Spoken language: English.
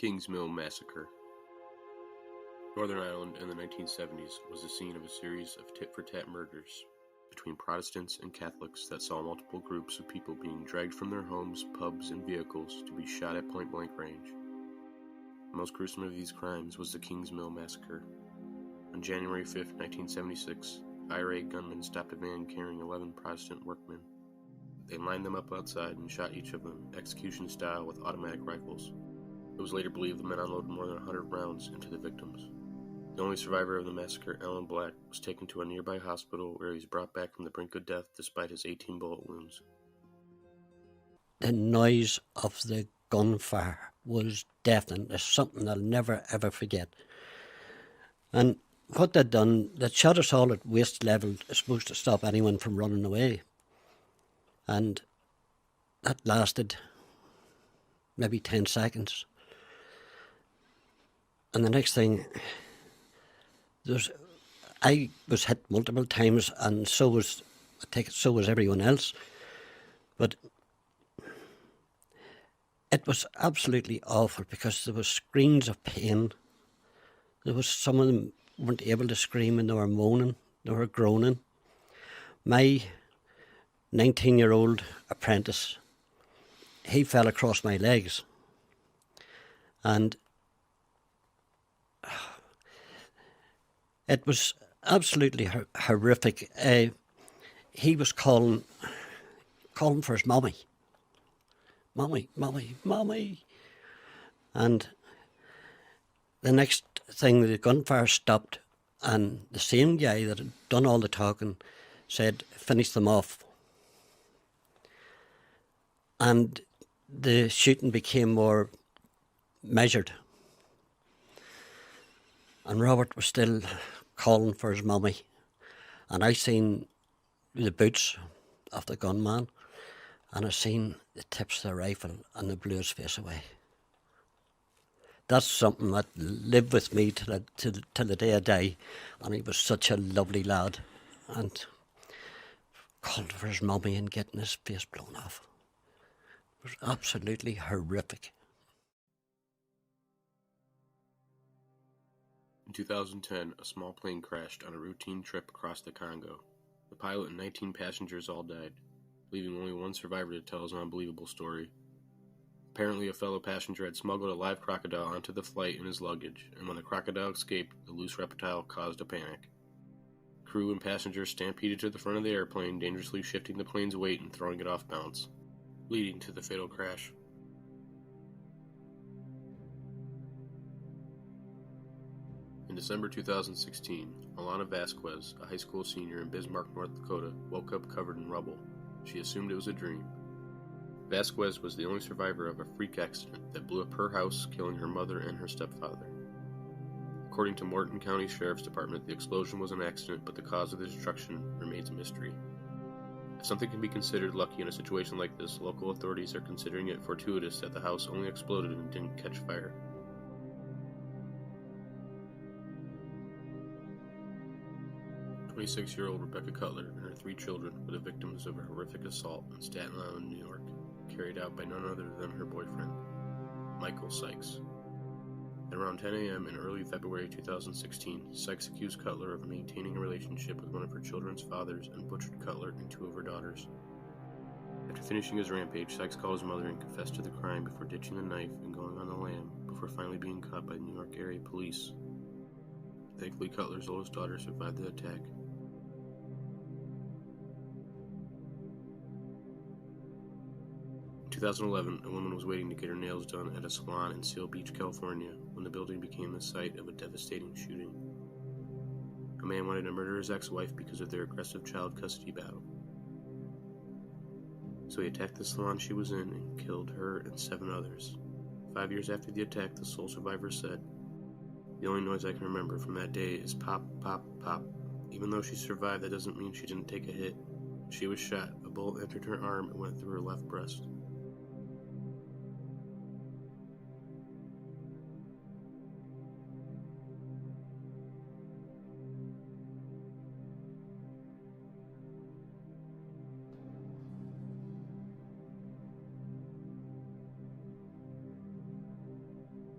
Kingsmill Massacre. Northern Ireland in the 1970s was the scene of a series of tit-for-tat murders between Protestants and Catholics that saw multiple groups of people being dragged from their homes, pubs, and vehicles to be shot at point-blank range. The most gruesome of these crimes was the Kingsmill Massacre. On January 5, 1976, IRA gunmen stopped a van carrying 11 Protestant workmen. They lined them up outside and shot each of them, execution-style, with automatic rifles. It was later believed the men unloaded more than 100 rounds into the victims. The only survivor of the massacre, Alan Black, was taken to a nearby hospital where he was brought back from the brink of death despite his 18 bullet wounds. The noise of the gunfire was deafening. It's something I'll never ever forget. And what they'd done, they'd shot us all at waist level, supposed to stop anyone from running away. And that lasted maybe 10 seconds. And the next thing, I was hit multiple times, and so was everyone else. But it was absolutely awful because there was screams of pain. There was some of them weren't able to scream, and they were moaning, they were groaning. My 19-year-old apprentice, he fell across my legs, and it was absolutely horrific. He was calling for his mommy. Mommy, mommy, mommy. And the next thing, the gunfire stopped, and the same guy that had done all the talking said, "Finish them off." And the shooting became more measured. And Robert was still calling for his mummy. And I seen the boots of the gunman, and I seen the tips of the rifle, and they blew his face away. That's something that lived with me till the day I die. And he was such a lovely lad, and calling for his mummy and getting his face blown off. It was absolutely horrific. In 2010, a small plane crashed on a routine trip across the Congo. The pilot and 19 passengers all died, leaving only one survivor to tell his unbelievable story. Apparently, a fellow passenger had smuggled a live crocodile onto the flight in his luggage, and when the crocodile escaped, the loose reptile caused a panic. Crew and passengers stampeded to the front of the airplane, dangerously shifting the plane's weight and throwing it off balance, leading to the fatal crash. In December 2016, Alana Vasquez, a high school senior in Bismarck, North Dakota, woke up covered in rubble. She assumed it was a dream. Vasquez was the only survivor of a freak accident that blew up her house, killing her mother and her stepfather. According to Morton County Sheriff's Department, the explosion was an accident, but the cause of the destruction remains a mystery. If something can be considered lucky in a situation like this, local authorities are considering it fortuitous that the house only exploded and didn't catch fire. "26-year-old Rebecca Cutler and her 3 children were the victims of a horrific assault in Staten Island, New York, carried out by none other than her boyfriend, Michael Sykes. At around 10 a.m. in early February 2016, Sykes accused Cutler of maintaining a relationship with one of her children's fathers and butchered Cutler and 2 of her daughters. After finishing his rampage, Sykes called his mother and confessed to the crime before ditching the knife and going on the lam, before finally being caught by New York area police. Thankfully, Cutler's oldest daughter survived the attack. In 2011, a woman was waiting to get her nails done at a salon in Seal Beach, California, when the building became the site of a devastating shooting. A man wanted to murder his ex-wife because of their aggressive child custody battle. So he attacked the salon she was in and killed her and 7 others. 5 years after the attack, the sole survivor said, "The only noise I can remember from that day is pop, pop, pop. Even though she survived, that doesn't mean she didn't take a hit. She was shot. A bullet entered her arm and went through her left breast."